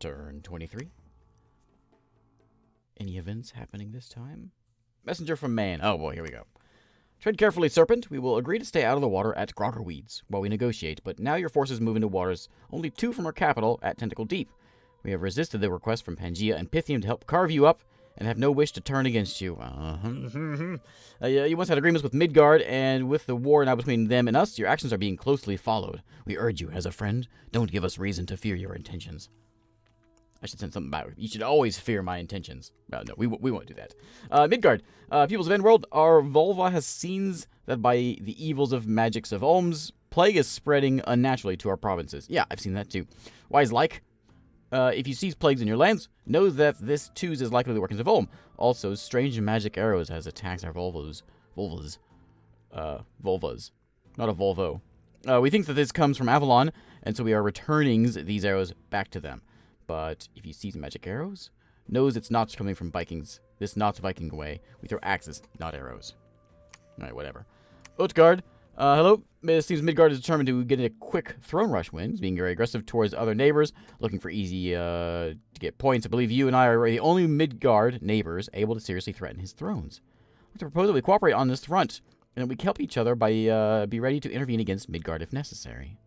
Turn 23. Any events happening this time? Messenger from Man. Oh boy, here we go. Tread carefully, Serpent. We will agree to stay out of the water at Groggerweeds while we negotiate, but now your forces move into waters only 2 from our capital at Tentacle Deep. We have resisted the request from Pangaea and Pythium to help carve you up and have no wish to turn against you. You once had agreements with Midgard, and with the war now between them and us, your actions are being closely followed. We urge you, as a friend, don't give us reason to fear your intentions. I should send something back. You should always fear my intentions. No, we won't do that. Midgard, peoples of Endworld, our Volva has seen that by the evils of magics of Olms, plague is spreading unnaturally to our provinces. Yeah, I've seen that too. Wise like, if you seize plagues in your lands, know that this too is likely the workings of Olm. Also, strange magic arrows has attacked our Volvas. Volvas. Not a Volvo. We think that this comes from Avalon, and so we are returning these arrows back to them. But if you seize magic arrows, knows it's not coming from Vikings. This not Viking way. We throw axes, not arrows. Alright, whatever. Utgard, hello. It seems Midgard is determined to get a quick throne rush win, being very aggressive towards other neighbors, looking for easy to get points. I believe you and I are the only Midgard neighbors able to seriously threaten his thrones. I'd like to propose that we cooperate on this front, and that we help each other by be ready to intervene against Midgard if necessary.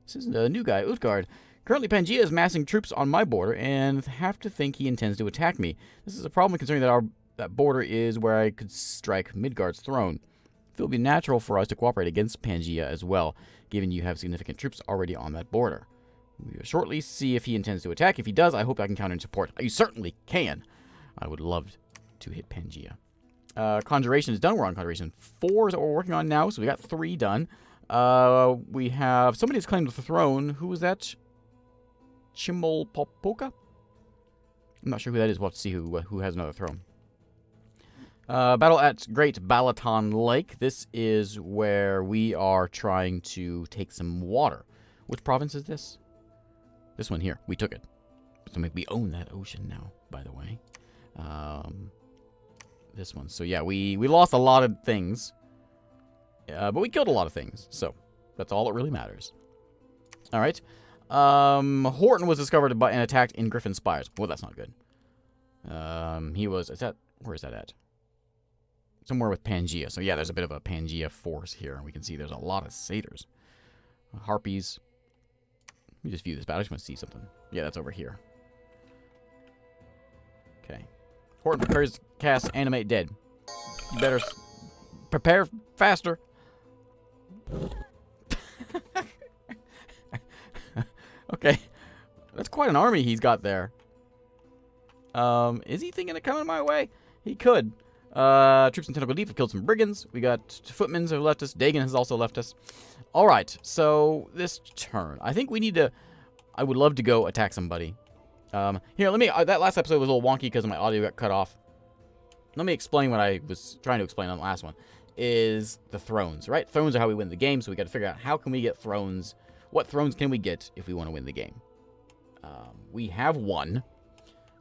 This is the new guy, Utgard. Currently, Pangaea is massing troops on my border, and have to think he intends to attack me. This is a problem considering that that border is where I could strike Midgard's throne. It will be natural for us to cooperate against Pangaea as well, given you have significant troops already on that border. We will shortly see if he intends to attack. If he does, I hope I can counter and support. You certainly can. I would love to hit Pangaea. Conjuration is done. We're on Conjuration 4 is what we're working on now, so we got 3 done. We have somebody has claimed the throne. Who is that? Chimolpopoka? I'm not sure who that is. We'll have to see who has another throne. Battle at Great Balaton Lake. This is where we are trying to take some water. Which province is this? This one here. We took it. So we own that ocean now, by the way. This one. So yeah, we lost a lot of things. But we killed a lot of things. So that's all that really matters. Alright. Horton was discovered and attacked in Griffin Spires. Well, that's not good. Where is that at? Somewhere with Pangaea. So yeah, there's a bit of a Pangaea force here. We can see there's a lot of satyrs. Harpies. Let me just view this battle. I just want to see something. Yeah, that's over here. Okay. Horton prepares to cast Animate Dead. You better prepare faster. Okay. That's quite an army he's got there. Is he thinking of coming my way? He could. Troops in Tentacle Deep have killed some brigands. We got footmen have left us. Dagon has also left us. Alright, so this turn. I think we need to... I would love to go attack somebody. Here, let me... that last episode was a little wonky because my audio got cut off. Let me explain what I was trying to explain on the last one. Is the thrones, right? Thrones are how we win the game, so we got to figure out how can we get thrones... What thrones can we get if we want to win the game? We have 1.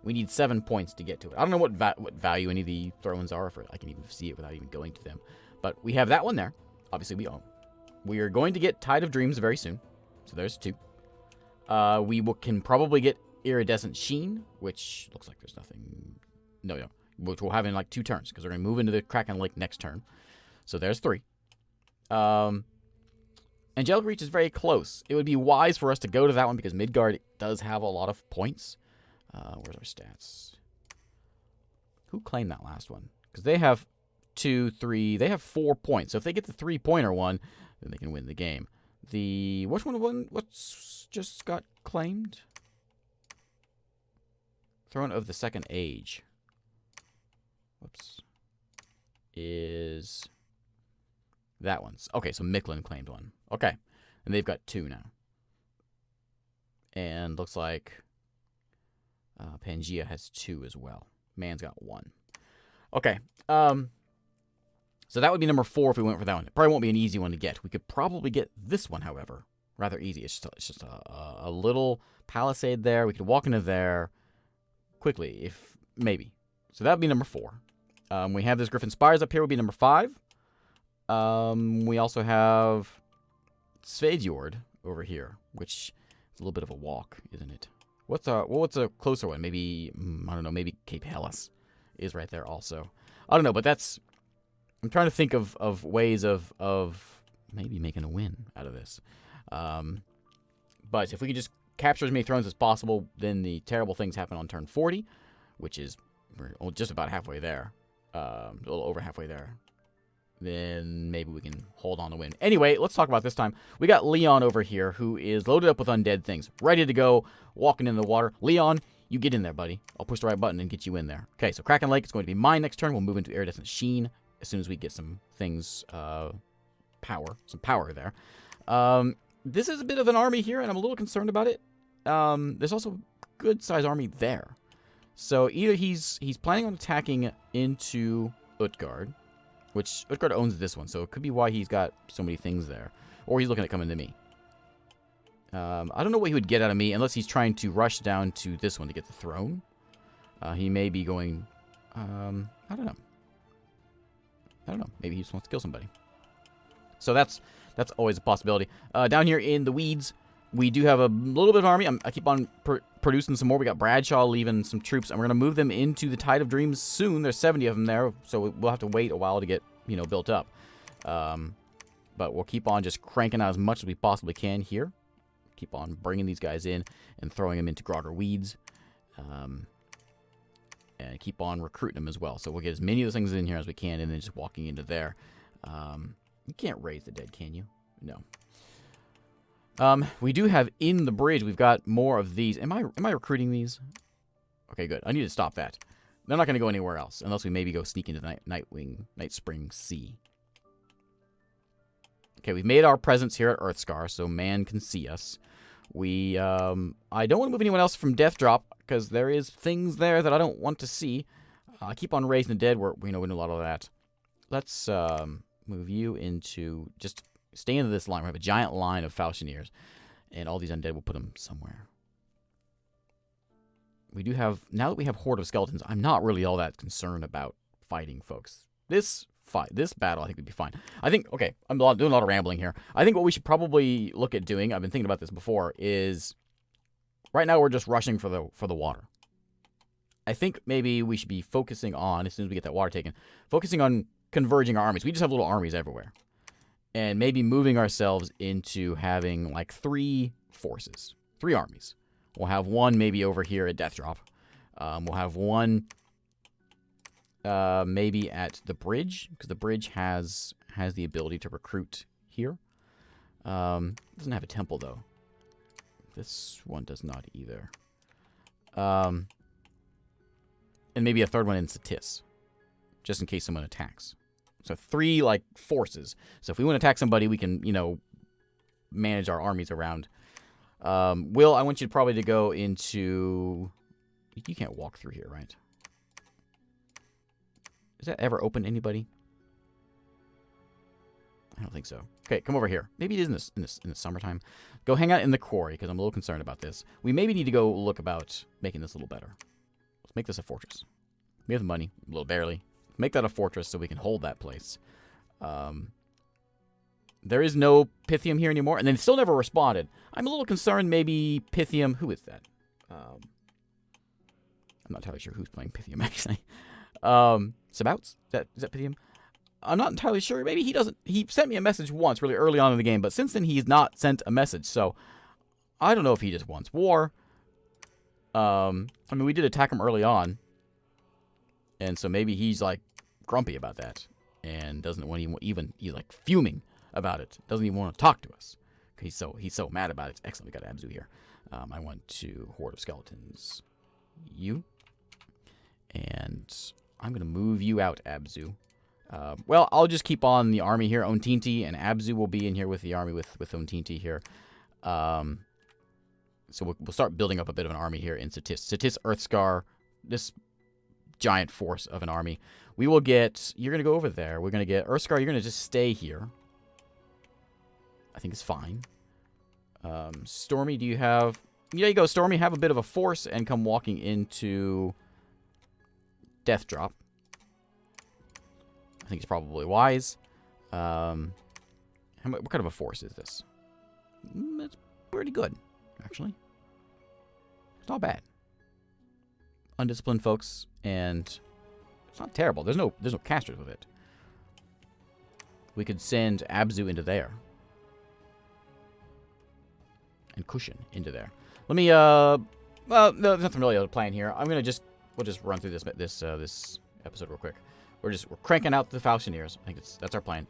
We need 7 points to get to it. I don't know what value any of the thrones are. If I can even see it without even going to them. But we have that one there. Obviously, we own. We are going to get Tide of Dreams very soon. So there's 2. Can probably get Iridescent Sheen, which looks like there's nothing... No. Which we'll have in like 2 turns, because we're going to move into the Kraken Lake next turn. So there's 3. Angelic Reach is very close. It would be wise for us to go to that one because Midgard does have a lot of points. Where's our stats? Who claimed that last one? Because they have 2, 3... They have 4 points. So if they get the 3-pointer one, then they can win the game. Which one won? What's just got claimed? Throne of the Second Age. Whoops. Is... That one's... Okay, so Micklin claimed 1. Okay. And they've got 2 now. And looks like Pangaea has 2 as well. Man's got 1. Okay. So that would be number 4 if we went for that one. It probably won't be an easy one to get. We could probably get this one, however. Rather easy. It's just a little palisade there. We could walk into there quickly, if... Maybe. So that would be number 4. We have this Griffin Spires up here. Would be number 5. We also have Svedjord over here, which is a little bit of a walk, isn't it? What's a closer one? Maybe, I don't know, maybe Cape Helles is right there also. I don't know, but that's... I'm trying to think of ways of maybe making a win out of this. But if we can just capture as many thrones as possible, then the terrible things happen on turn 40, which is we're just about halfway there. A little over halfway there. Then maybe we can hold on to win. Anyway, let's talk about this time. We got Leon over here, who is loaded up with undead things, ready to go, walking in the water. Leon, you get in there, buddy. I'll push the right button and get you in there. Okay, so Kraken Lake is going to be mine next turn. We'll move into Iridescent Sheen as soon as we get some things, some power there. This is a bit of an army here, and I'm a little concerned about it. There's also a good-sized army there. So either he's planning on attacking into Utgard, which Utgard owns this one, so it could be why he's got so many things there. Or he's looking at coming to me. I don't know what he would get out of me unless he's trying to rush down to this one to get the throne. He may be going... I don't know. Maybe he just wants to kill somebody. So that's always a possibility. Down here in the weeds, we do have a little bit of army. I keep on producing some more. We got Bradshaw leaving some troops, and we're going to move them into the Tide of Dreams soon. There's 70 of them there, so we'll have to wait a while to get, built up. But we'll keep on just cranking out as much as we possibly can here. Keep on bringing these guys in and throwing them into Grogger Weeds. And keep on recruiting them as well. So we'll get as many of those things in here as we can, and then just walking into there. You can't raise the dead, can you? No. We do have in the bridge, we've got more of these. Am I recruiting these? Okay, good. I need to stop that. They're not going to go anywhere else, unless we maybe go sneak into the Night Spring Sea. Okay, we've made our presence here at Earthscar, so man can see us. I don't want to move anyone else from Death Drop, because there is things there that I don't want to see. I keep on raising the dead. We know a lot of that. Let's move you into... Just stay into this line. We have a giant line of Falchineers, and all these undead, we'll put them somewhere. We do have... Now that we have Horde of Skeletons, I'm not really all that concerned about fighting folks. This battle, I think, would be fine. I think... Okay, I'm doing a lot of rambling here. I think what we should probably look at doing, I've been thinking about this before, is... Right now, we're just rushing for the water. I think maybe we should be focusing on, as soon as we get that water taken, focusing on converging our armies. We just have little armies everywhere. And maybe moving ourselves into having, like, 3 forces. 3 armies. We'll have one maybe over here at Death Drop. We'll have one maybe at the bridge, because the bridge has the ability to recruit here. Doesn't have a temple, though. This one does not either. And maybe a third one in Satis, just in case someone attacks. So 3, like, forces. So if we want to attack somebody, we can, manage our armies around. Will, I want you probably to go into... You can't walk through here, right? Is that ever open to anybody? I don't think so. Okay, come over here. Maybe it is in the summertime. Go hang out in the quarry, because I'm a little concerned about this. We maybe need to go look about making this a little better. Let's make this a fortress. We have the money, a little barely. Make that a fortress so we can hold that place. There is no Pythium here anymore, and they still never responded. I'm a little concerned maybe Pythium... Who is that? I'm not entirely sure who's playing Pythium, actually. Sabouts? Is that Pythium? I'm not entirely sure. Maybe he doesn't... He sent me a message once, really early on in the game, but since then he's not sent a message, so... I don't know if he just wants war. I mean, we did attack him early on. And so maybe he's, like, grumpy about that. And doesn't want even... He's, like, fuming about it. Doesn't even want to talk to us. He's so mad about it. Excellent, we got Abzu here. I want to Horde of Skeletons. You. And I'm going to move you out, Abzu. Well, I'll just keep on the army here. Ontinti and Abzu will be in here with the army with Ontinti here. So we'll start building up a bit of an army here in Satis. Satis, Earthscar, this giant force of an army. We will get... You're going to go over there. We're going to get... Earthscar, you're going to just stay here. I think it's fine. Stormy, do you have... Yeah, you go, Stormy. Have a bit of a force and come walking into Death Drop. I think it's probably wise. What kind of a force is this? It's pretty good, actually. It's not bad. Undisciplined folks, and it's not terrible. There's no casters with it. We could send Abzu into there. And Cushion into there. Let me, well, no, there's nothing really to plan here. I'm gonna we'll just run through this episode real quick. We're cranking out the Falconeers. I think that's our plan.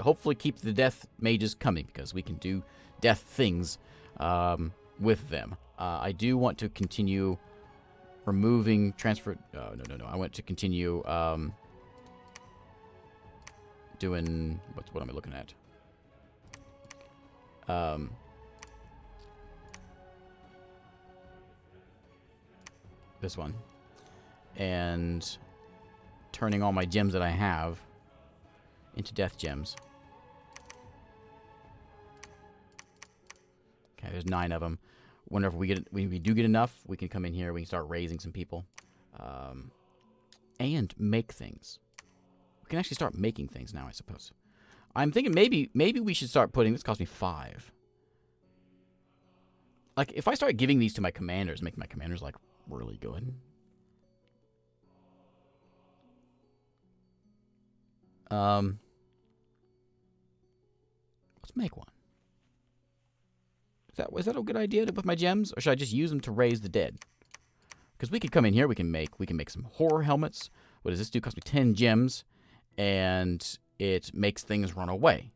Hopefully keep the death mages coming, because we can do death things with them. I do want to continue removing transfer. No. I want to continue doing what am I looking at? This one, and turning all my gems that I have into death gems. Okay, there's 9 of them. Whenever we do get enough, we can come in here. We can start raising some people, and make things. We can actually start making things now, I suppose. I'm thinking maybe we should start putting. This cost me 5. Like, if I start giving these to my commanders, making my commanders like really good. Let's make one. Was that a good idea with my gems, or should I just use them to raise the dead? Because we could come in here, we can make some horror helmets. What does this do? Cost me 10 gems, and it makes things run away.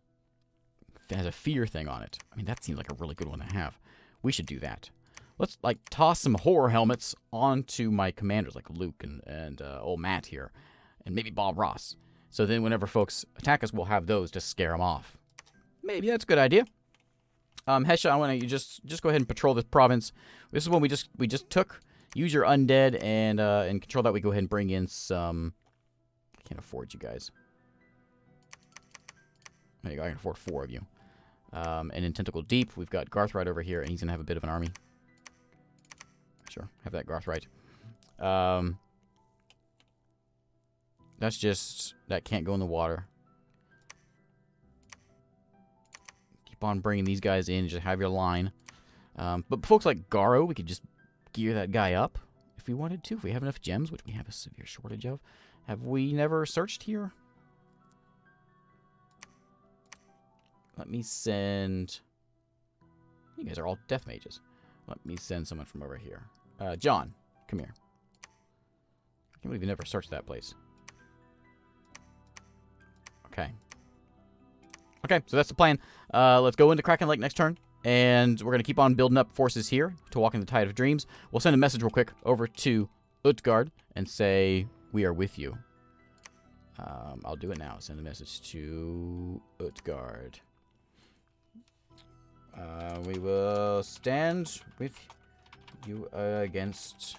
It has a fear thing on it. I mean, that seems like a really good one to have. We should do that. Let's like toss some horror helmets onto my commanders, like Luke and old Matt here, and maybe Bob Ross. So then, whenever folks attack us, we'll have those to scare them off. Maybe that's a good idea. Hesha, I want you just go ahead and patrol this province. This is one we just took. Use your undead and control that. We go ahead and bring in some. I can't afford you guys. There you go. I can afford 4 of you. And in Tentacle Deep, we've got Garthright over here, and he's gonna have a bit of an army. Sure, have that Garthright. That's just that can't go in the water. Keep on bringing these guys in. Just have your line. But folks like Garo, we could just gear that guy up if we wanted to. If we have enough gems, which we have a severe shortage of. Have we never searched here? Let me send. You guys are all death mages. Let me send someone from over here. John, come here. I can't believe you never searched that place. Okay. Okay, so that's the plan. Let's go into Kraken Lake next turn. And we're going to keep on building up forces here to walk in the Tide of Dreams. We'll send a message real quick over to Utgard and say, we are with you. I'll do it now. Send a message to Utgard. We will stand with you against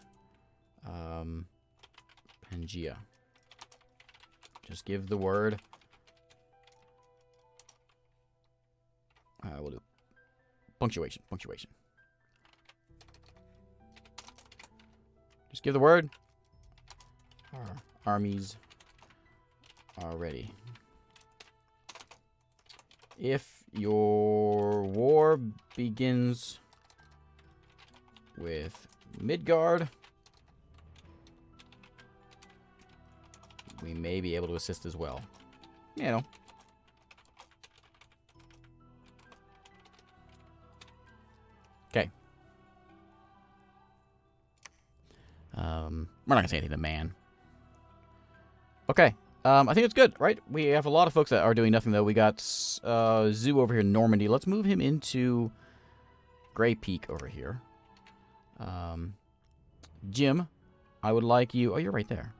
Pangea. Just give the word. We'll do punctuation. Just give the word. Our armies are ready. If your war begins with Midgard, we may be able to assist as well. You know. Okay. We're not gonna say anything to man. Okay. I think it's good, right? We have a lot of folks that are doing nothing, though. We got Zoo over here in Normandy. Let's move him into Grey Peak over here. Jim, I would like you... Oh, you're right there.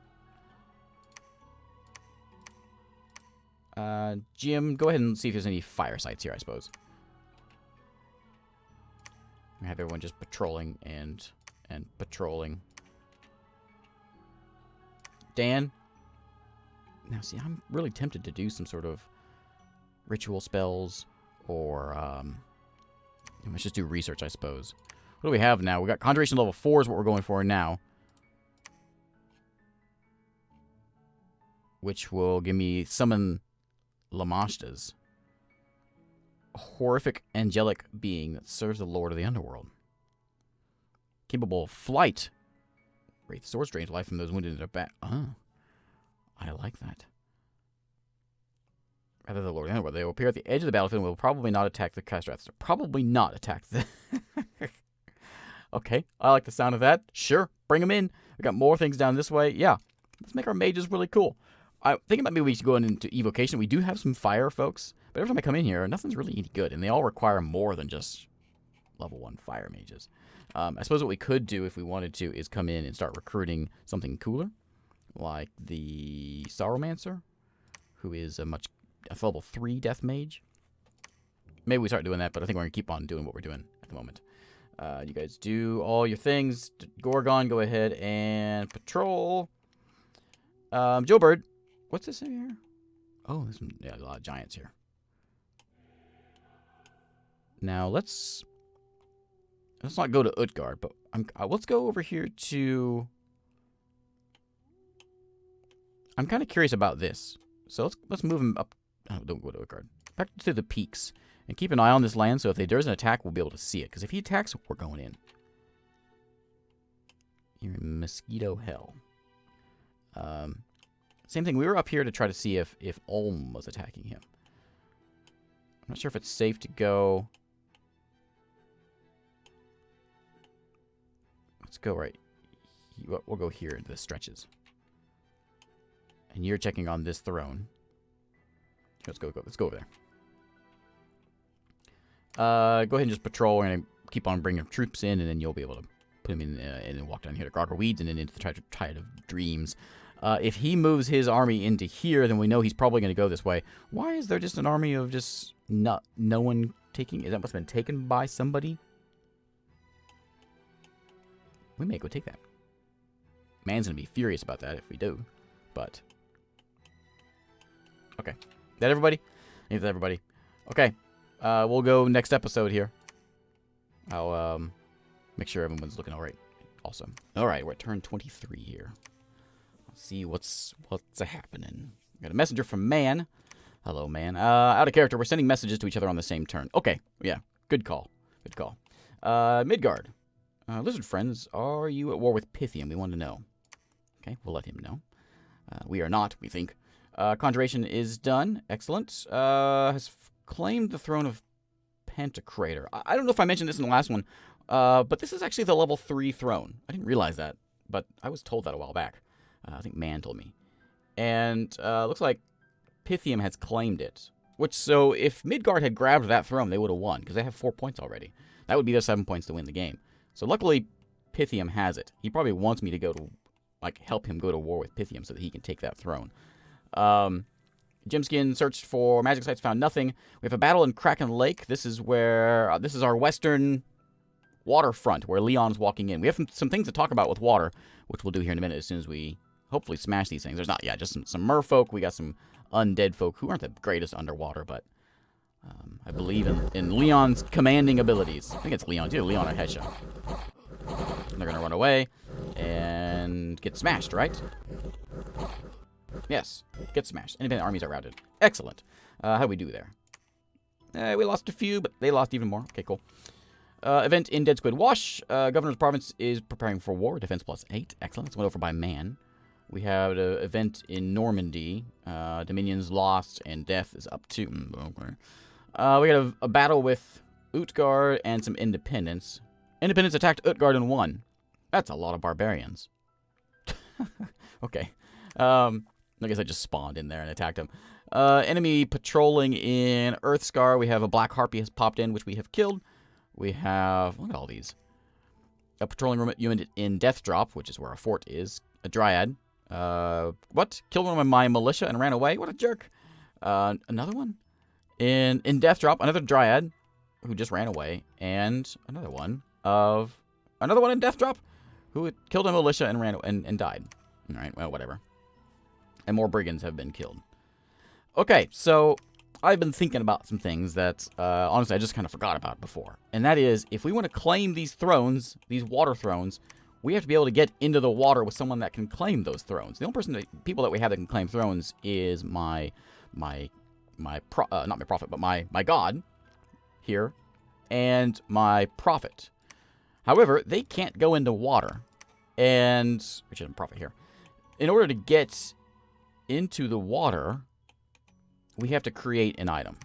Jim, go ahead and see if there's any fire sites here, I suppose. I have everyone just patrolling and patrolling. Dan... Now, see, I'm really tempted to do some sort of ritual spells or, let's just do research, I suppose. What do we have now? We got Conjuration level 4 is what we're going for now. Which will give me Summon Lamashtas. A horrific angelic being that serves the Lord of the Underworld. Capable of flight. Wraith Sword drains life from those wounded in their back. Oh. I like that. Rather than Lord Underworld, they will appear at the edge of the battlefield and will probably not attack the Castrats. Probably not attack the... Okay, I like the sound of that. Sure, bring them in. We got more things down this way. Yeah, let's make our mages really cool. I think maybe we should go into evocation. We do have some fire folks, but every time I come in here, nothing's really any good, and they all require more than just level 1 fire mages. I suppose what we could do if we wanted to is come in and start recruiting something cooler, like the Sorrowmancer, who is a level 3 death mage. Maybe we start doing that, but I think we're going to keep on doing what we're doing at the moment. You guys do all your things. Gorgon, go ahead and patrol. Joe Bird, what's this in here? Oh, there's a lot of giants here. Now, let's not go to Utgard, but let's go over here to... I'm kind of curious about this. So let's move him up. Oh, don't go to Utgard. Back to the peaks. And keep an eye on this land, so if there's an attack, we'll be able to see it. Because if he attacks, we're going in. You're in Mosquito Hell. Same thing, we were up here to try to see if Ulm was attacking him. I'm not sure if it's safe to go... Let's go right... We'll go here into the stretches. And you're checking on this throne. Let's go over there. Go ahead and just patrol. We're going to keep on bringing troops in, and then you'll be able to put them in and walk down here to Grogger Weeds and then into the Tide of Dreams. If he moves his army into here, then we know he's probably going to go this way. Why is there just an army of just no one taking... Is that what's been taken by somebody? We may go take that. Man's going to be furious about that if we do. But... Okay. Is that everybody? I think that's everybody. Okay. We'll go next episode here. I'll make sure everyone's looking all right. Awesome. All right, we're at turn 23 here. Let's see what's happening. Got a messenger from Man. Hello, Man. Out of character. We're sending messages to each other on the same turn. Okay. Yeah. Good call. Good call. Midgard. Lizard friends, are you at war with Pythium? We want to know. Okay, we'll let him know. We are not, we think. Conjuration is done. Excellent. Has claimed the throne of Pantocrator. I don't know if I mentioned this in the last one, but this is actually the level 3 throne. I didn't realize that, but I was told that a while back. I think Man told me. And looks like Pythium has claimed it. So if Midgard had grabbed that throne, they would have won, because they have 4 points already. That would be their 7 points to win the game. So luckily, Pythium has it. He probably wants me to go to, help him go to war with Pythium so that he can take that throne. Gemskin searched for magic sites, found nothing. We have a battle in Kraken Lake. This is where, this is our western waterfront where Leon's walking in. We have some things to talk about with water, which we'll do here in a minute as soon as we hopefully smash these things. There's not, just some merfolk. We got some undead folk who aren't the greatest underwater, but I believe in Leon's commanding abilities. I think it's Leon. It's either Leon or Hesha. And they're going to run away and get smashed, right? Yes, get smashed. Independent armies are routed. Excellent. How do we do there? We lost a few, but they lost even more. Okay, cool. Event in Dead Squid Wash. Governor's Province is preparing for war. Defense +8. Excellent. It's went over by Man. We have an event in Normandy. Dominions lost, and death is up to... Okay. We got a battle with Utgard and some independents. Independents attacked Utgard and won. That's a lot of barbarians. Okay. I guess I just spawned in there and attacked him. Enemy patrolling in Earthscar. We have a Black Harpy has popped in, which we have killed. We have... Look at all these. A patrolling unit in Death Drop, which is where our fort is. A Dryad. What? Killed one of my militia and ran away? What a jerk. Another one? In Death Drop, another Dryad who just ran away. And another one in Death Drop who killed a militia and ran and died. All right, well, whatever. And more brigands have been killed. Okay, so I've been thinking about some things that, honestly, I just kind of forgot about before. And that is, if we want to claim these thrones, these water thrones, we have to be able to get into the water with someone that can claim those thrones. The only people that we have that can claim thrones is not my prophet, but my god here, and my prophet. However, they can't go into water. And we should have profit here. In order to get into the water, we have to create an item.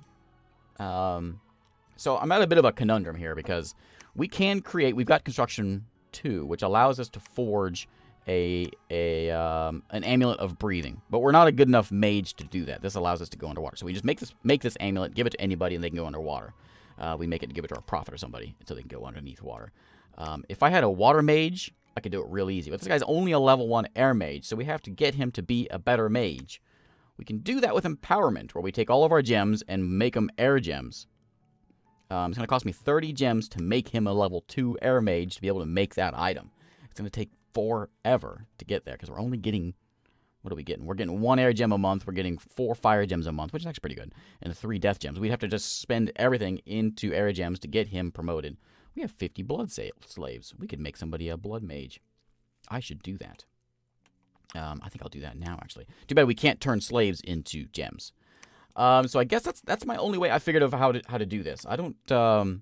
So I'm at a bit of a conundrum here because we can create. We've got construction 2, which allows us to forge an amulet of breathing, but we're not a good enough mage to do that. This allows us to go underwater. So we just make this amulet, give it to anybody, and they can go underwater. We make it to give it to our prophet or somebody until they can go underneath water. If I had a water mage, I could do it real easy. But this guy's only a level 1 air mage, so we have to get him to be a better mage. We can do that with empowerment, where we take all of our gems and make them air gems. It's going to cost me 30 gems to make him a level 2 air mage to be able to make that item. It's going to take forever to get there, because we're only getting... What are we getting? We're getting 1 air gem a month. We're getting 4 fire gems a month, which is actually pretty good. And 3 death gems. We'd have to just spend everything into air gems to get him promoted. We have 50 blood slaves. We could make somebody a blood mage. I should do that. I think I'll do that now, actually. Too bad we can't turn slaves into gems. So I guess that's my only way I figured of how to do this. I don't know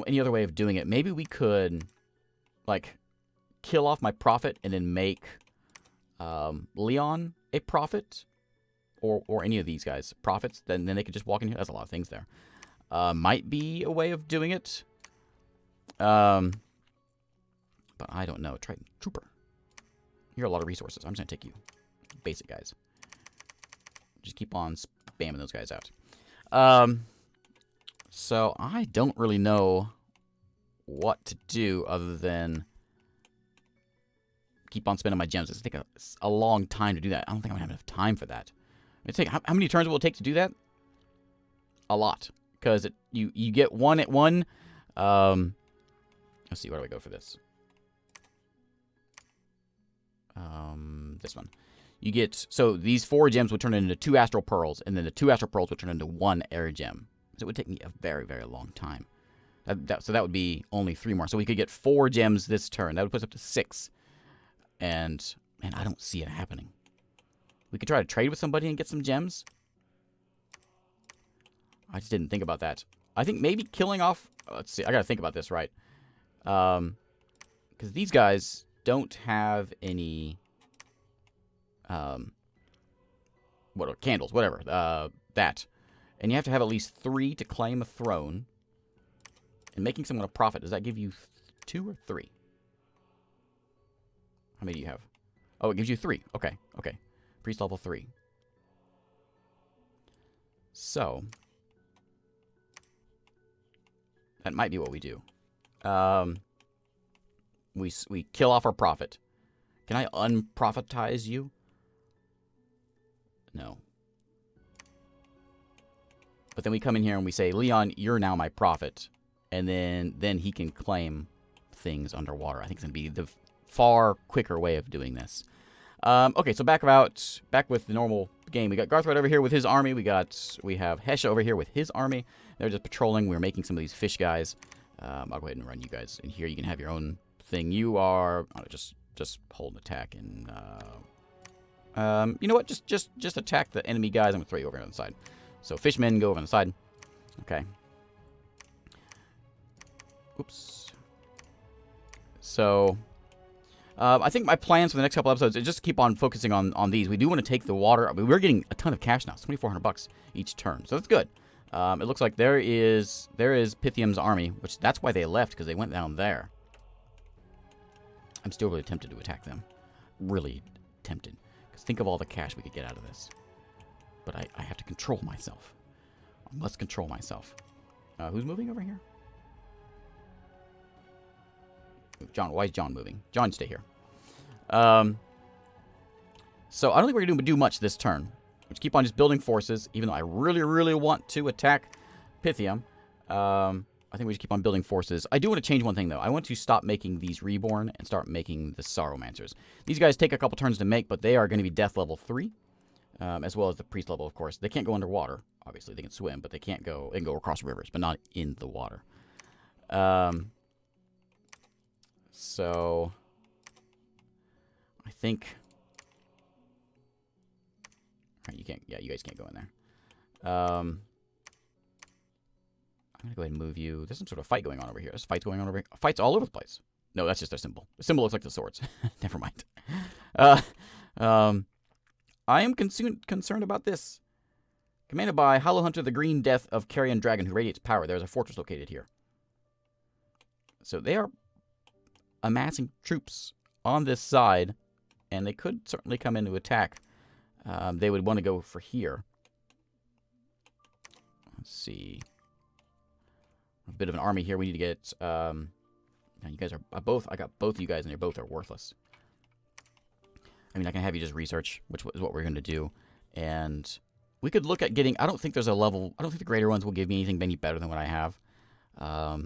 any other way of doing it. Maybe we could, like, kill off my prophet and then make Leon a prophet, or any of these guys prophets. Then they could just walk in here. That's a lot of things there. Might be a way of doing it. But I don't know. Try Trooper. Here are a lot of resources. I'm just going to take you. Basic guys. Just keep on spamming those guys out. So I don't really know what to do other than keep on spending my gems. It's going to take a long time to do that. I don't think I'm going to have enough time for that. How many turns will it take to do that? A lot. Because you get one at one. Let's see, where do I go for this? This one. You get, so these 4 gems would turn into 2 astral pearls, and then the 2 astral pearls would turn into 1 air gem. So it would take me a very, very long time. So that would be only 3 more. So we could get 4 gems this turn. That would put us up to 6. And, man, I don't see it happening. We could try to trade with somebody and get some gems. I just didn't think about that. I think maybe killing off... Let's see. I got to think about this, right? Because these guys don't have any... what are candles? Whatever. That. And you have to have at least 3 to claim a throne. And making someone a prophet, does that give you 2 or 3? How many do you have? Oh, it gives you 3. Okay. Okay. Priest level 3. So... that might be what we do. We kill off our prophet. Can I unprophetize you? No. But then we come in here and we say, Leon, you're now my prophet. And then he can claim things underwater. I think it's going to be the far quicker way of doing this. Okay, so back with the normal game. We got Garthroyd over here with his army. We have Hesha over here with his army. They're just patrolling. We're making some of these fish guys. I'll go ahead and run you guys in here. You can have your own thing. You are just hold an attack and you know what? Just attack the enemy guys. I'm gonna throw you over on the side. So fishmen go over on the side. Okay. Oops. So. I think my plans for the next couple episodes is just keep on focusing on these. We do want to take the water. I mean, we're getting a ton of cash now, $2,400 each turn, so that's good. It looks like there is Pythium's army, which that's why they left, because they went down there. I'm still really tempted to attack them, really tempted, because think of all the cash we could get out of this. But I have to control myself. I must control myself. Who's moving over here? John, why is John moving? John, stay here. So I don't think we're going to do much this turn. We just keep on just building forces, even though I really, really want to attack Pythium. I think we just keep on building forces. I do want to change one thing, though. I want to stop making these Reborn and start making the Sorrowmancers. These guys take a couple turns to make, but they are going to be Death level 3, as well as the Priest level, of course. They can't go underwater. Obviously, they can swim, but they can't go. They can go across rivers, but not in the water. So, I think... Alright, you can't... Yeah, you guys can't go in there. I I'm going to go ahead and move you. There's some sort of fight going on over here. There's fights going on over here. Fights all over the place. No, that's just their symbol. The symbol looks like the swords. Never mind. I am concerned about this. Commanded by Hollow Hunter, the Green Death of Carrion Dragon, who radiates power. There's a fortress located here. So they are amassing troops on this side, and they could certainly come in to attack. They would want to go for here. Let's see. A bit of an army here. We need to get... you guys are both... I got both of you guys, and they both are worthless. I mean, I can have you just research, which is what we're going to do. And we could look at getting... I don't think there's a level... I don't think the greater ones will give me anything any better than what I have. I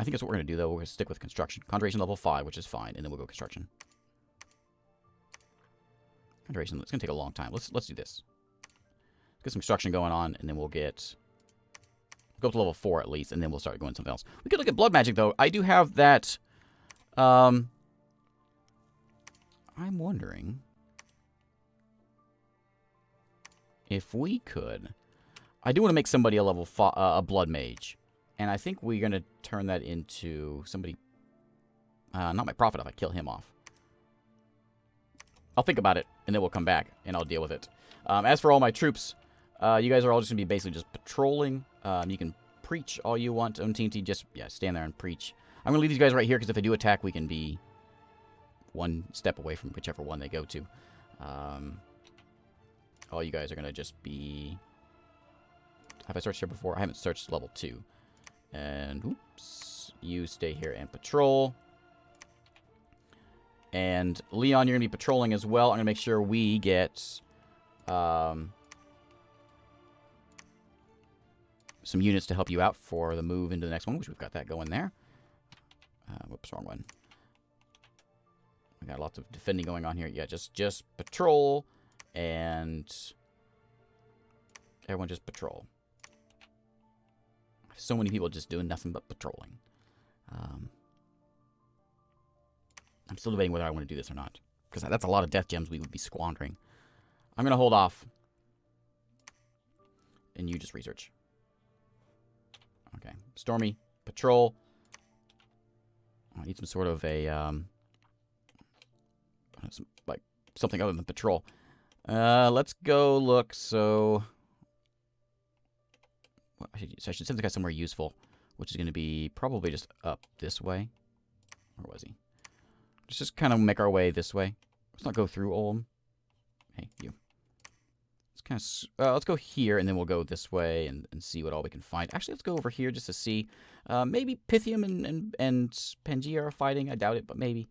think that's what we're going to do, though. We're going to stick with construction. Conjuration level 5, which is fine. And then we'll go construction. Conjuration, it's going to take a long time. Let's do this. Let's get some construction going on, and then we'll get... Go up to level 4 at least, and then we'll start going something else. We could look at blood magic, though. I do have that... I'm wondering... if we could... I do want to make somebody a level 5, a blood mage. And I think we're going to turn that into somebody... not my prophet if I kill him off. I'll think about it, and then we'll come back, and I'll deal with it. As for all my troops, you guys are all just going to be basically just patrolling. You can preach all you want on TNT. Just, yeah, stand there and preach. I'm going to leave these guys right here, because if they do attack, we can be one step away from whichever one they go to. All you guys are going to just be... Have I searched here before? I haven't searched level 2. And, oops, you stay here and patrol. And, Leon, you're going to be patrolling as well. I'm going to make sure we get some units to help you out for the move into the next one, which we've got that going there. Whoops, wrong one. We got lots of defending going on here. Yeah, just patrol, and everyone just patrol. So many people just doing nothing but patrolling. I'm still debating whether I want to do this or not, because that's a lot of death gems we would be squandering. I'm going to hold off, and you just research. Okay, Stormy, patrol. I need some sort of a, like, something other than patrol. Let's go look, so... I should send the guy somewhere useful, which is going to be probably just up this way. Where was he? Let's just kind of make our way this way. Let's not go through Ulm. Hey, you. Let's kind of... let's go here, and then we'll go this way and see what all we can find. Actually, let's go over here just to see. Maybe Pythium and Pangea are fighting. I doubt it, but maybe.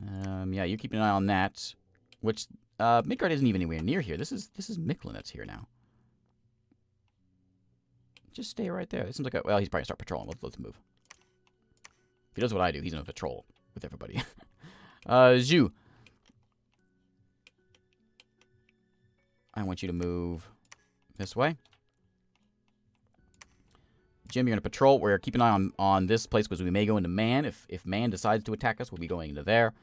Yeah, you're keeping an eye on that. Which, Midgard isn't even anywhere near here. This is Micklin that's here now. Just stay right there. It seems like a... Well, he's probably going to start patrolling. Let's move. If he does what I do, he's going to patrol with everybody. Zhu. I want you to move this way. Jim, you're going to patrol. We're keeping an eye on this place because we may go into Man. If Man decides to attack us, we'll be going into there.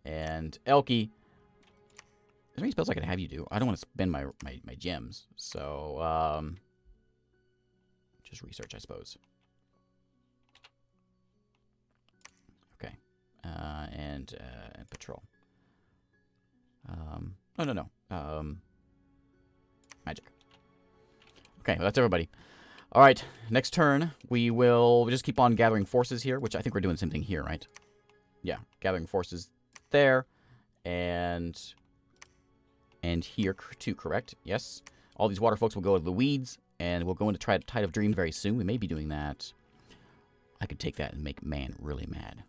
And Elky. Is there any spells I can have you do? I don't want to spend my gems. So, just research, I suppose. Okay. And patrol. No. Magic. Okay, well, that's everybody. All right, next turn, we will just keep on gathering forces here, which I think we're doing the same thing here, right? Yeah, gathering forces there, and here too, correct? Yes. All these water folks will go to the weeds, and we'll go into Tide of Dreams very soon. We may be doing that. I could take that and make Man really mad.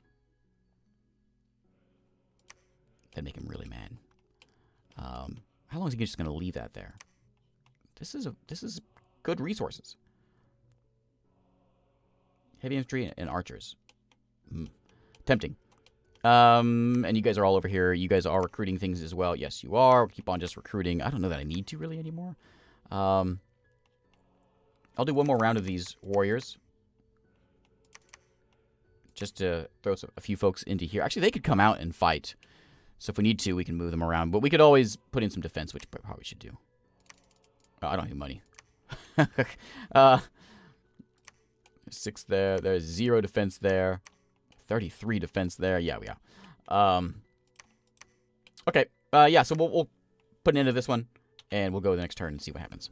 That'd make him really mad. How long is he just going to leave that there? This is good resources. Heavy infantry and archers. Tempting. And you guys are all over here. You guys are recruiting things as well. Yes, you are. We'll keep on just recruiting. I don't know that I need to really anymore. I'll do one more round of these warriors. Just to throw a few folks into here. Actually, they could come out and fight. So if we need to, we can move them around. But we could always put in some defense, which we probably should do. Oh, I don't have money. 6 there. There's 0 defense there. 33 defense there. Yeah, we are. Okay. Yeah, so we'll put an end to this one, and we'll go to the next turn and see what happens.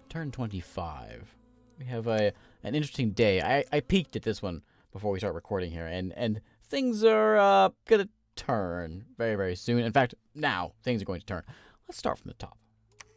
Turn 25. We have an interesting day. I peeked at this one before we start recording here, and things are going to turn very, very soon. In fact, now things are going to turn. Let's start from the top.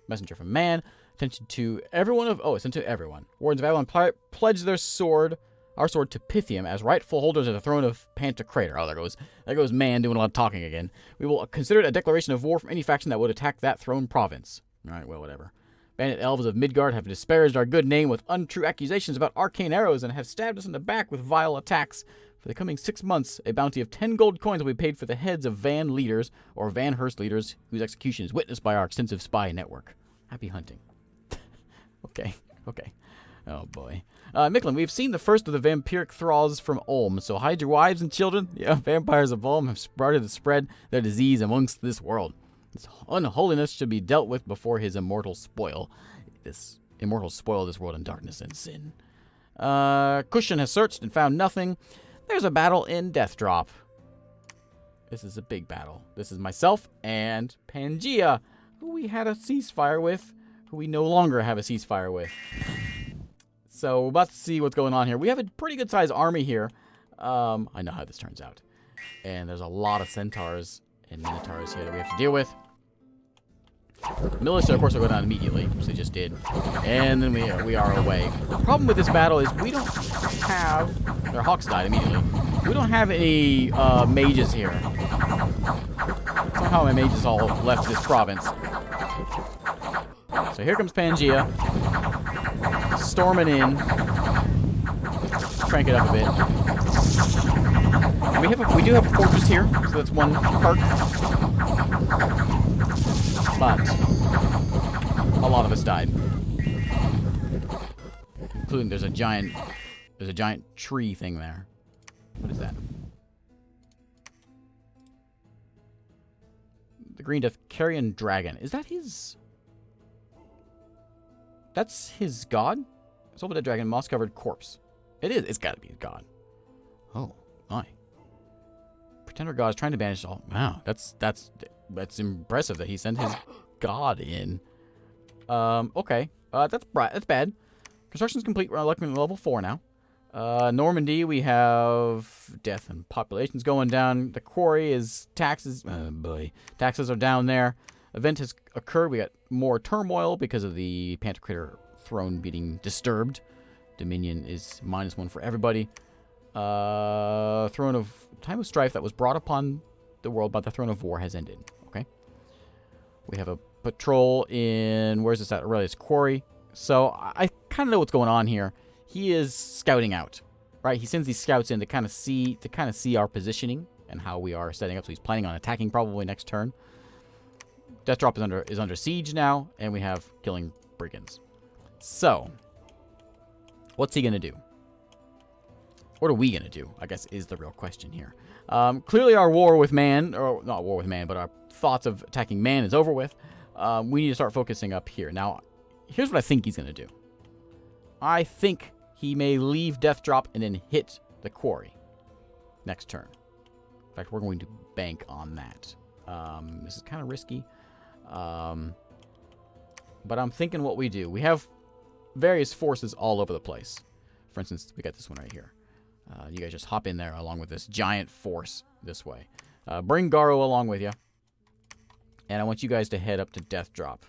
Messenger from man. Attention to everyone of... Oh, it's to everyone. Wardens of Avalon pledge their sword, our sword, to Pythium as rightful holders of the throne of Pantocrator. Oh, there goes man doing a lot of talking again. We will consider it a declaration of war from any faction that would attack that throne province. All right, well, whatever. Bandit elves of Midgard have disparaged our good name with untrue accusations about arcane arrows and have stabbed us in the back with vile attacks. For the coming 6 months, a bounty of 10 gold coins will be paid for the heads of Van leaders or Van Hurst leaders whose execution is witnessed by our extensive spy network. Happy hunting. Okay. Oh, boy. Micklin, we've seen the first of the vampiric thralls from Ulm, so hide your wives and children. The vampires of Ulm have started to spread their disease amongst this world. This unholiness should be dealt with before his immortals spoil this world in darkness and sin. Cushion has searched and found nothing. There's a battle in Death Drop. This is a big battle. This is myself and Pangea, who we had a ceasefire with, who we no longer have a ceasefire with. So we're about to see what's going on here. We have a pretty good sized army here. I know how this turns out. And there's a lot of centaurs and minotaurs here that we have to deal with. Militia, of course, will go down immediately, which they just did. And then we are away. The problem with this battle is we don't have... Their hawks died immediately. We don't have any mages here. Somehow my mages all left this province. So here comes Pangea. Storming in. Crank it up a bit. We do have a fortress here, so that's one perk. But a lot of us died. Including there's a giant tree thing there. What is that? The Green Death Carrion Dragon. Is that his... That's his god? Soul of a dead dragon, moss-covered corpse. It is. It's got to be his god. Oh, my. Pretender god is trying to banish all... Wow, that's impressive that he sent his god in. Okay. That's bad. Construction's complete. We're looking at level 4 now. Normandy, we have death and populations going down. The quarry is taxes. Oh, boy. Taxes are down there. Event has occurred. We got more turmoil because of the Pantocrator throne being disturbed. Dominion is -1 for everybody. Throne of time of strife that was brought upon the world by the throne of war has ended. Okay. We have a patrol in... Where's this at? Aurelius Quarry. So I kind of know what's going on here. He is scouting out, right? He sends these scouts in to kind of see our positioning and how we are setting up. So he's planning on attacking probably next turn. Death Drop is under siege now, and we have killing brigands. So, what's he gonna do? What are we gonna do? I guess is the real question here. Clearly, our war with man, or not war with man, but our thoughts of attacking man is over with. We need to start focusing up here. Now, here's what I think he's gonna do. I think he may leave Death Drop and then hit the quarry next turn. In fact, we're going to bank on that. This is kind of risky. But I'm thinking what we do. We have various forces all over the place. For instance, we got this one right here. You guys just hop in there along with this giant force this way. Bring Garo along with you. And I want you guys to head up to Death Drop.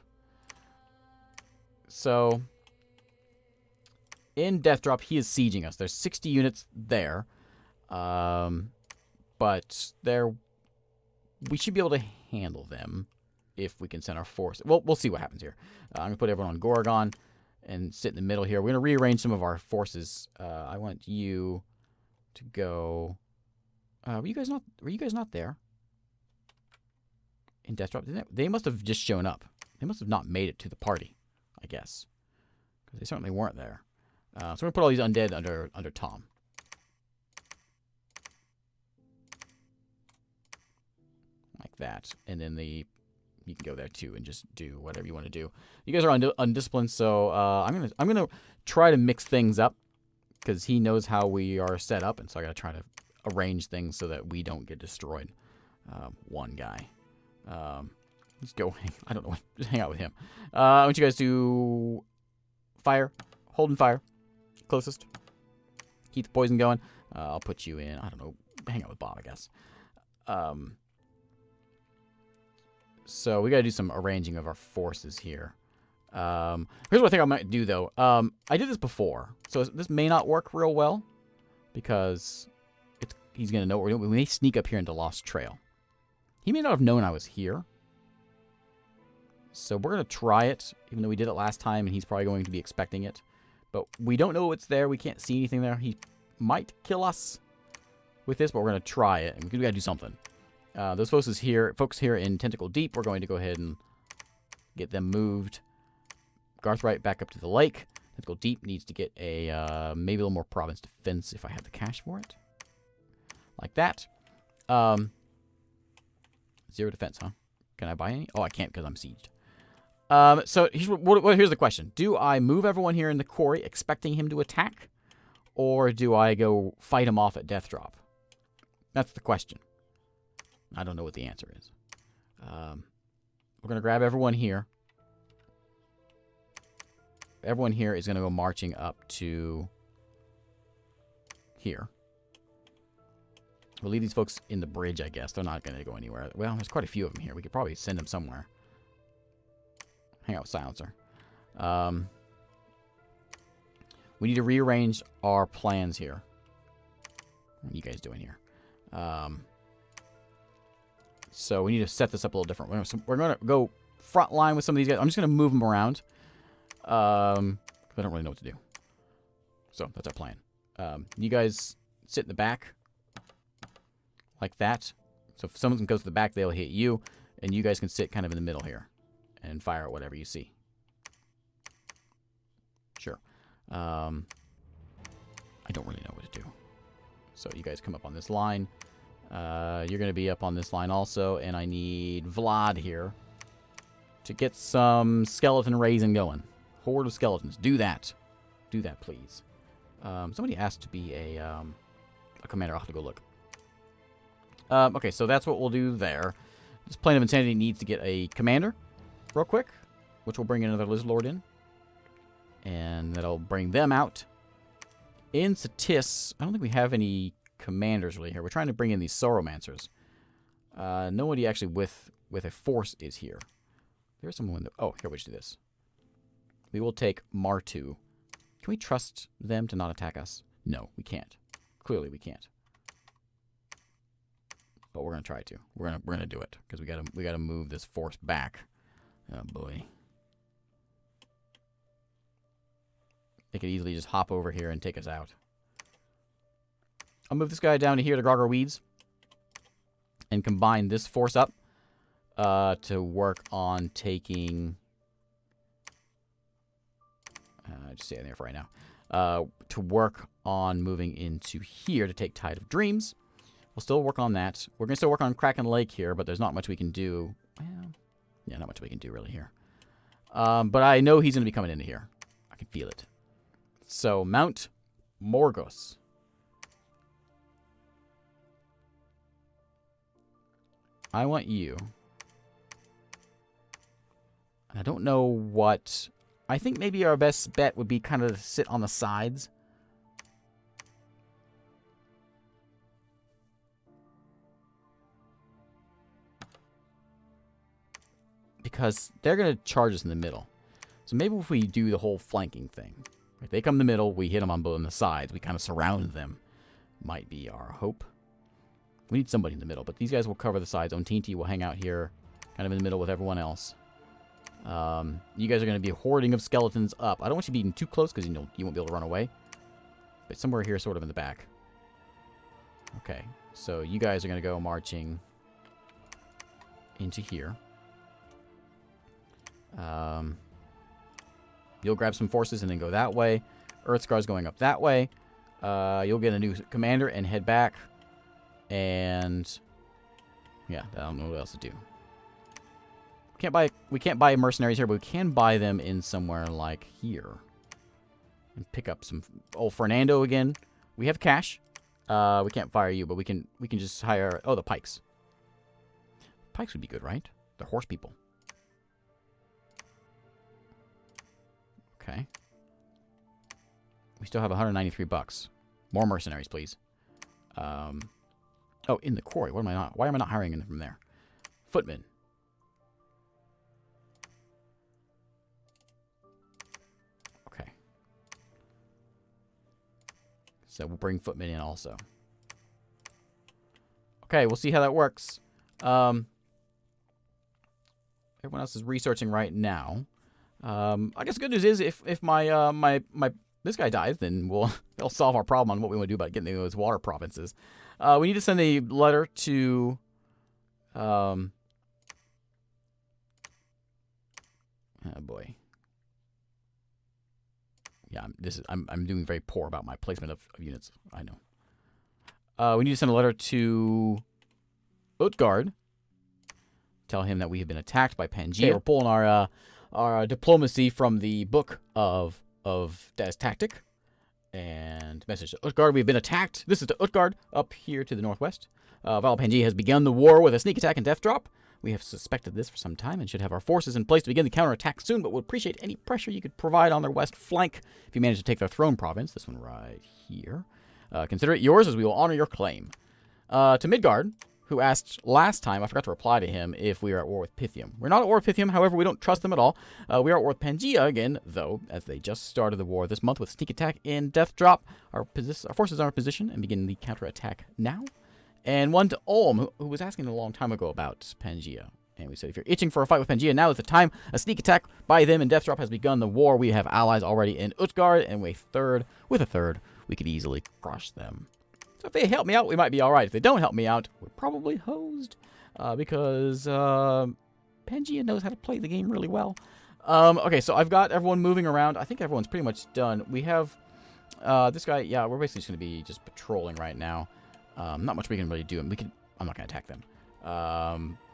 So, in Death Drop, he is sieging us. There's 60 units there. But we should be able to handle them if we can send our force. Well, we'll see what happens here. I'm going to put everyone on Gorgon and sit in the middle here. We're going to rearrange some of our forces. I want you to go... were you guys not there? In Death Drop? They must have just shown up. They must have not made it to the party, I guess. Because they certainly weren't there. So we're going to put all these undead under Tom. Like that. And then you can go there too and just do whatever you want to do. You guys are undisciplined, so I'm gonna try to mix things up. because he knows how we are set up, and so I got to try to arrange things so that we don't get destroyed. One guy. Let's go. I don't know. Just hang out with him. I want you guys to fire. Hold and fire. Closest. Keep the poison going. I'll put you in, I don't know, hang out with Bob, I guess. So we got to do some arranging of our forces here. Here's what I think I might do, though. I did this before, so this may not work real well because he's going to know what we're doing. We may sneak up here into Lost Trail. He may not have known I was here. So we're going to try it, even though we did it last time, and he's probably going to be expecting it. But we don't know what's there. We can't see anything there. He might kill us with this, but we're going to try it. And we got to do something. Those folks here in Tentacle Deep, we're going to go ahead and get them moved. Garthright back up to the lake. Tentacle Deep needs to get a maybe a little more province defense if I have the cash for it. Like that. 0 defense, huh? Can I buy any? Oh, I can't because I'm sieged. So here's the question. Do I move everyone here in the quarry expecting him to attack? Or do I go fight him off at death drop? That's the question. I don't know what the answer is. We're going to grab everyone here. Everyone here is going to go marching up to here. We'll leave these folks in the bridge, I guess. They're not going to go anywhere. Well, there's quite a few of them here. We could probably send them somewhere. Hang out with Silencer. We need to rearrange our plans here. What are you guys doing here? So we need to set this up a little different. We're going to go front line with some of these guys. I'm just going to move them around. I don't really know what to do. So that's our plan. You guys sit in the back. Like that. So if someone goes to the back, they'll hit you. And you guys can sit kind of in the middle here. And fire at whatever you see. Sure. I don't really know what to do. So you guys come up on this line. You're going to be up on this line also. And I need Vlad here to get some skeleton raising going. Horde of skeletons. Do that. Do that, please. Somebody asked to be a commander. I'll have to go look. Okay, so that's what we'll do there. This Plane of Insanity needs to get a commander real quick, which will bring another Lizard Lord in. And that'll bring them out. In Satis, I don't think we have any commanders really here. We're trying to bring in these Sorrowmancers. Nobody actually with a force is here. There's someone in the... Oh, here, we should do this. We will take Martu. Can we trust them to not attack us? No, we can't. Clearly, we can't. But we're gonna try to. We're gonna do it because we gotta move this force back. Oh boy. They could easily just hop over here and take us out. I'll move this guy down to here to Grogger Weeds and combine this force up to work on taking. Just stay in there for right now. To work on moving into here to take Tide of Dreams. We'll still work on that. We're going to still work on Kraken Lake here, but there's not much we can do. Well, yeah, not much we can do really here. But I know he's going to be coming into here. I can feel it. So, Mount Morgos. I want you. And I don't know what... I think maybe our best bet would be kind of to sit on the sides. Because they're going to charge us in the middle. So maybe if we do the whole flanking thing. If they come in the middle, we hit them on both on the sides. We kind of surround them. Might be our hope. We need somebody in the middle. But these guys will cover the sides. Ontinti will hang out here. Kind of in the middle with everyone else. You guys are going to be hoarding of skeletons up. I don't want you being too close because you won't be able to run away. But somewhere here sort of in the back. Okay. So you guys are going to go marching into here. You'll grab some forces and then go that way. Earthscar's going up that way. You'll get a new commander and head back. And yeah, I don't know what else to do. We can't buy mercenaries here, but we can buy them in somewhere like here. And pick up some old Fernando again. We have cash. We can't fire you, but we can just hire... Oh, the pikes. Pikes would be good, right? They're horse people. Okay. We still have 193 bucks. More mercenaries, please. Oh, in the quarry. What am I not? Why am I not hiring them from there? Footmen. Okay. So we'll bring footmen in also. Okay, we'll see how that works. Everyone else is researching right now. I guess the good news is if my this guy dies, then it'll solve our problem on what we want to do about getting those water provinces. We need to send a letter to oh boy. Yeah, I'm doing very poor about my placement of units. I know. We need to send a letter to Utgard. Tell him that we have been attacked by Pangea. Okay, we're pulling our diplomacy from the book of Das Tactic. And message to Utgard, we've been attacked. This is to Utgard, up here to the northwest. Val Pangea has begun the war with a sneak attack and death drop. We have suspected this for some time and should have our forces in place to begin the counterattack soon, but would appreciate any pressure you could provide on their west flank if you manage to take their throne province. This one right here. Consider it yours as we will honor your claim. To Midgard, who asked last time, I forgot to reply to him, if we are at war with Pythium. We're not at war with Pythium, however, we don't trust them at all. We are at war with Pangea again, though, as they just started the war this month with sneak attack and death drop. Our forces are in position and begin the counterattack now. And one to Olm, who was asking a long time ago about Pangea. And we said, if you're itching for a fight with Pangea, now is the time. A sneak attack by them and death drop has begun the war. We have allies already in Utgard, and with a third, we could easily crush them. So if they help me out, we might be all right. If they don't help me out, we're probably hosed. Because Pangea knows how to play the game really well. Okay, so I've got everyone moving around. I think everyone's pretty much done. We have this guy. Yeah, we're basically just going to be just patrolling right now. Not much we can really do. I'm not going to attack them.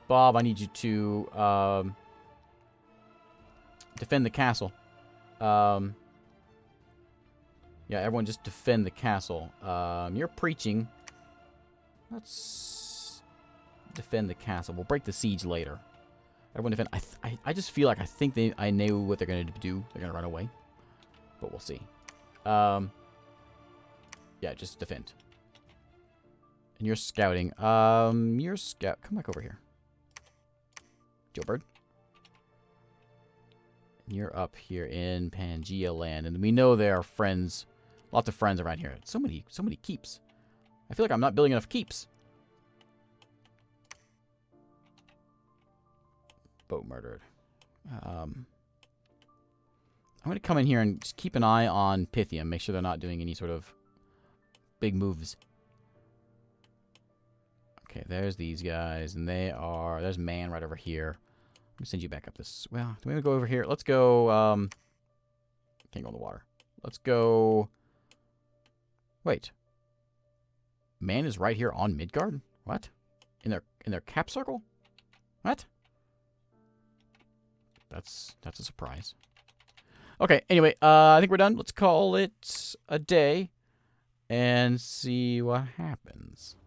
Bob, I need you to defend the castle. Yeah, everyone just defend the castle. You're preaching. Let's defend the castle. We'll break the siege later. Everyone defend. I just feel like I know what they're going to do. They're going to run away. But we'll see. Yeah, just defend. And you're scouting. You're scout. Come back over here. Joe Bird. You're up here in Pangea land. And we know there are friends. Lots of friends around here. So many keeps. I feel like I'm not building enough keeps. Boat murdered. I'm going to come in here and just keep an eye on Pythium. Make sure they're not doing any sort of big moves. Okay, there's these guys. And they are... There's man right over here. Let me send you back up this... Well, do we want to go over here? Let's go... Can't go in the water. Let's go... Wait. Man is right here on Midgard? What? In their cap circle? What? That's a surprise. Okay, anyway, I think we're done. Let's call it a day and see what happens.